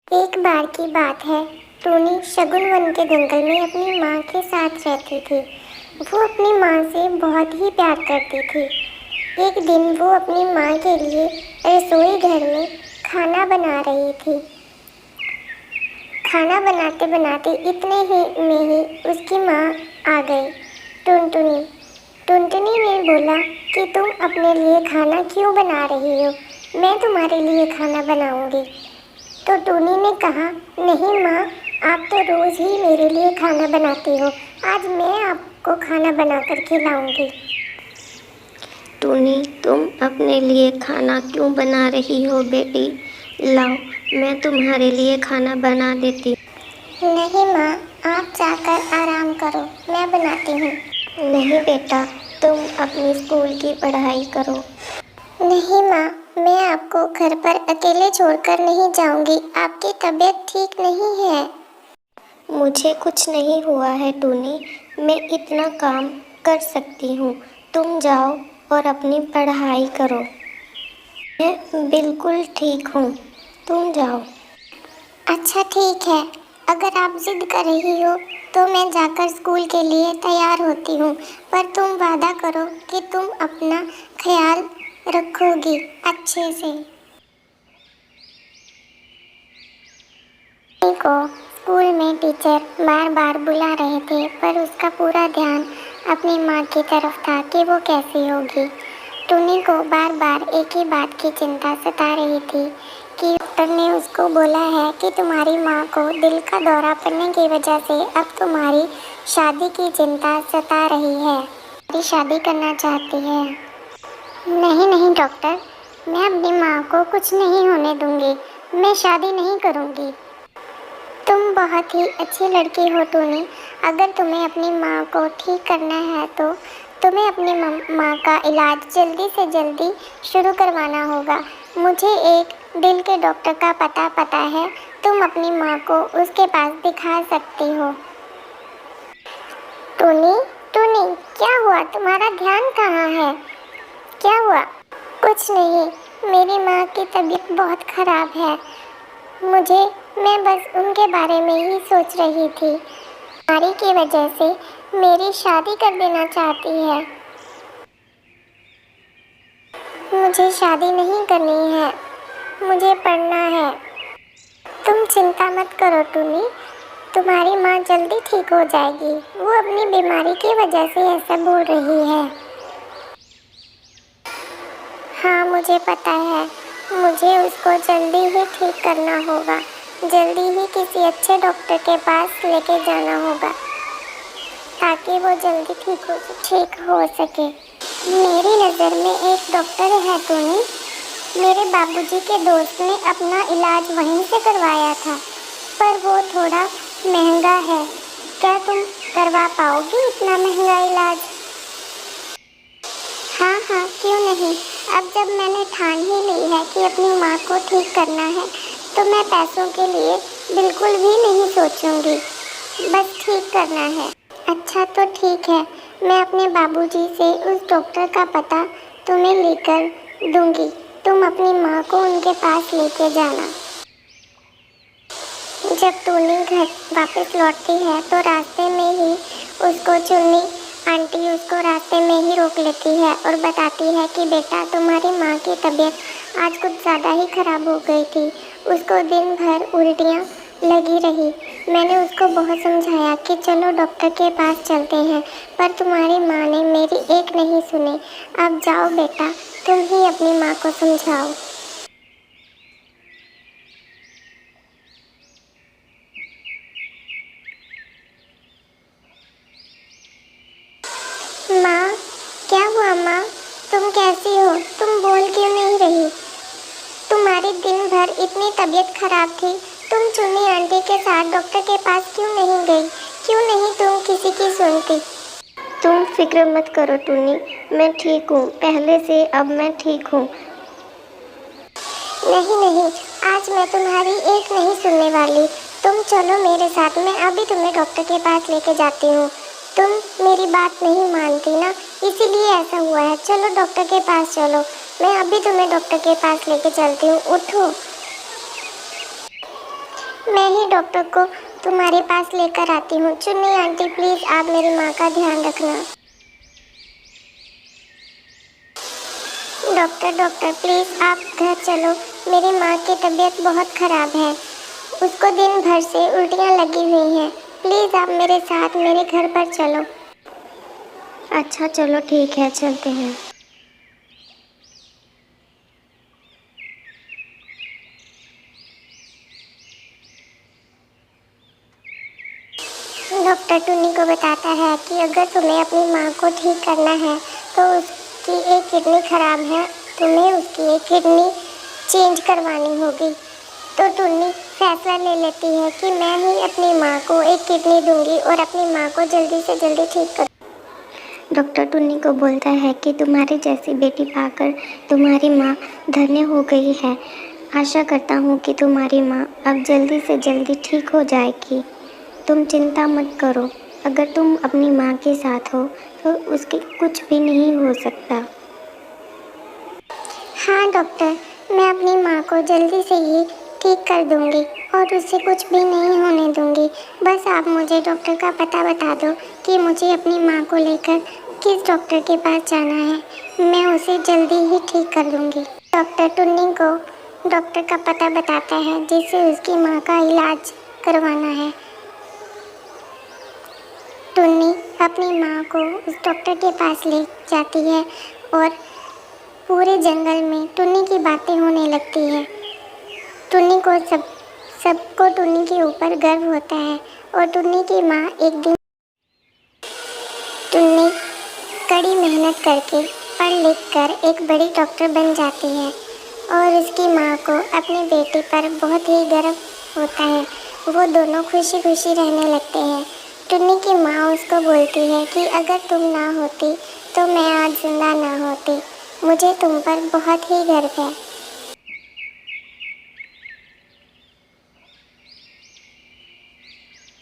एक बार की बात है। टूनी शगुन वन के जंगल में अपनी माँ के साथ रहती थी। वो अपनी माँ से बहुत ही प्यार करती थी। एक दिन वो अपनी माँ के लिए रसोई घर में खाना बना रही थी। खाना बनाते बनाते इतने ही में ही उसकी माँ आ गई। टुनटुनी टुनटुनी ने बोला कि तुम अपने लिए खाना क्यों बना रही हो? मैं तुम्हारे लिए खाना बनाऊंगी। तो टूनी ने कहा, नहीं माँ, आप तो रोज़ ही मेरे लिए खाना बनाती हो, आज मैं आपको खाना बनाकर खिलाऊंगी। टूनी, तुम अपने लिए खाना क्यों बना रही हो बेटी? लाओ, मैं तुम्हारे लिए खाना बना देती हूँ। नहीं माँ, आप जाकर आराम करो, मैं बनाती हूँ। नहीं बेटा, तुम अपनी स्कूल की पढ़ाई करो। नहीं माँ, मैं आपको घर पर अकेले छोड़कर नहीं जाऊंगी, आपकी तबीयत ठीक नहीं है। मुझे कुछ नहीं हुआ है टूनी, मैं इतना काम कर सकती हूँ। तुम जाओ और अपनी पढ़ाई करो। मैं बिल्कुल ठीक हूँ, तुम जाओ। अच्छा ठीक है, अगर आप जिद कर रही हो तो मैं जाकर स्कूल के लिए तैयार होती हूँ, पर तुम वादा करो कि तुम अपना ख्याल रखोगी अच्छे से। टुनी को स्कूल में टीचर बार बार बुला रहे थे, पर उसका पूरा ध्यान अपनी माँ की तरफ था कि वो कैसी होगी। टुनी को बार बार एक ही बात की चिंता सता रही थी कि डॉक्टर ने उसको बोला है कि तुम्हारी माँ को दिल का दौरा पड़ने की वजह से अब तुम्हारी शादी की चिंता सता रही है। तुम्हारी शादी करना चाहती है। नहीं नहीं डॉक्टर, मैं अपनी माँ को कुछ नहीं होने दूंगी, मैं शादी नहीं करूँगी। तुम बहुत ही अच्छी लड़की हो टूनी, अगर तुम्हें अपनी माँ को ठीक करना है तो तुम्हें अपनी माँ का इलाज जल्दी से जल्दी शुरू करवाना होगा। मुझे एक दिल के डॉक्टर का पता है, तुम अपनी माँ को उसके पास दिखा सकती हो। टूनी टूनी, क्या हुआ? तुम्हारा ध्यान कहाँ है? क्या हुआ? कुछ नहीं, मेरी माँ की तबीयत बहुत खराब है। मैं बस उनके बारे में ही सोच रही थी। बीमारी की वजह से मेरी शादी कर देना चाहती है। मुझे शादी नहीं करनी है, मुझे पढ़ना है। तुम चिंता मत करो टूनी, तुम्हारी माँ जल्दी ठीक हो जाएगी। वो अपनी बीमारी की वजह से ऐसा बोल रही है। हाँ मुझे पता है, मुझे उसको जल्दी ही ठीक करना होगा, जल्दी ही किसी अच्छे डॉक्टर के पास लेके जाना होगा ताकि वो जल्दी ठीक हो सके। मेरी नज़र में एक डॉक्टर है टूनी, मेरे बाबूजी के दोस्त ने अपना इलाज वहीं से करवाया था, पर वो थोड़ा महंगा है। क्या तुम करवा पाओगी इतना महंगा इलाज? हाँ हाँ, क्यों नहीं। अब जब मैंने ठान ही ली है कि अपनी माँ को ठीक करना है तो मैं पैसों के लिए बिल्कुल भी नहीं सोचूंगी, बस ठीक करना है। अच्छा तो ठीक है, मैं अपने बाबूजी से उस डॉक्टर का पता तुम्हें लेकर दूंगी, तुम अपनी माँ को उनके पास लेके जाना। जब टूनी घर वापस लौटती है तो रास्ते में ही उसको चुन्नी आंटी उसको रास्ते में ही रोक लेती है और बताती है कि बेटा, तुम्हारी माँ की तबीयत आज कुछ ज़्यादा ही ख़राब हो गई थी, उसको दिन भर उल्टियाँ लगी रही। मैंने उसको बहुत समझाया कि चलो डॉक्टर के पास चलते हैं, पर तुम्हारी माँ ने मेरी एक नहीं सुनी। अब जाओ बेटा, तुम ही अपनी माँ को समझाओ। माँ, क्या हुआ माँ? तुम कैसी हो? तुम बोल क्यों नहीं रही? तुम्हारी दिन भर इतनी तबीयत खराब थी, तुम चुन्नी आंटी के साथ डॉक्टर के पास क्यों नहीं गई? क्यों नहीं तुम किसी की सुनती? तुम फिक्र मत करो टूनी, मैं ठीक हूँ, पहले से अब मैं ठीक हूँ। नहीं नहीं, आज मैं तुम्हारी एक नहीं सुनने वाली। तुम चलो मेरे साथ, मैं अभी तुम्हें डॉक्टर के पास लेके जाती हूँ। तुम मेरी बात नहीं मानती ना, इसीलिए ऐसा हुआ है। चलो डॉक्टर के पास चलो, मैं अभी तुम्हें डॉक्टर के पास लेके चलती हूँ, उठो। मैं ही डॉक्टर को तुम्हारे पास लेकर आती हूँ। चुन्नी आंटी, प्लीज़ आप मेरी माँ का ध्यान रखना। डॉक्टर प्लीज़ आप घर चलो, मेरी माँ की तबीयत बहुत ख़राब है। उसको दिन भर से उल्टियाँ लगी हुई हैं। प्लीज़ आप मेरे साथ मेरे घर पर चलो। अच्छा चलो ठीक है, चलते हैं। डॉक्टर टुन्नी को बताता है कि अगर तुम्हें अपनी माँ को ठीक करना है तो उसकी एक किडनी खराब है, तुम्हें उसकी एक किडनी चेंज करवानी होगी। तो टुन्नी फैसला ले लेती है कि मैं ही अपनी माँ को एक किडनी दूंगी और अपनी माँ को जल्दी से जल्दी ठीक कर। डॉक्टर टुन्नी को बोलता है कि तुम्हारी जैसी बेटी पाकर तुम्हारी माँ धन्य हो गई है। आशा करता हूँ कि तुम्हारी माँ अब जल्दी से जल्दी ठीक हो जाएगी। तुम चिंता मत करो, अगर तुम अपनी माँ के साथ हो तो उसके कुछ भी नहीं हो सकता। हाँ डॉक्टर, मैं अपनी माँ को जल्दी से ही ठीक कर दूंगी और उससे कुछ भी नहीं होने दूंगी। बस आप मुझे डॉक्टर का पता बता दो कि मुझे अपनी माँ को लेकर किस डॉक्टर के पास जाना है, मैं उसे जल्दी ही ठीक कर दूंगी। डॉक्टर टुन्नी को डॉक्टर का पता बताता है जिससे उसकी माँ का इलाज करवाना है। टुन्नी अपनी माँ को उस डॉक्टर के पास ले जाती है और पूरे जंगल में टुन्नी की बातें होने लगती है। टुन्नी को सबको टुन्नी के ऊपर गर्व होता है और टुन्नी की माँ एक दिन टुन्नी कड़ी मेहनत करके पढ़ लिख कर एक बड़ी डॉक्टर बन जाती है और उसकी माँ को अपनी बेटी पर बहुत ही गर्व होता है। वो दोनों खुशी खुशी रहने लगते हैं। टुन्नी की माँ उसको बोलती है कि अगर तुम ना होती तो मैं आज जिंदा ना होती। मुझे तुम पर बहुत ही गर्व है।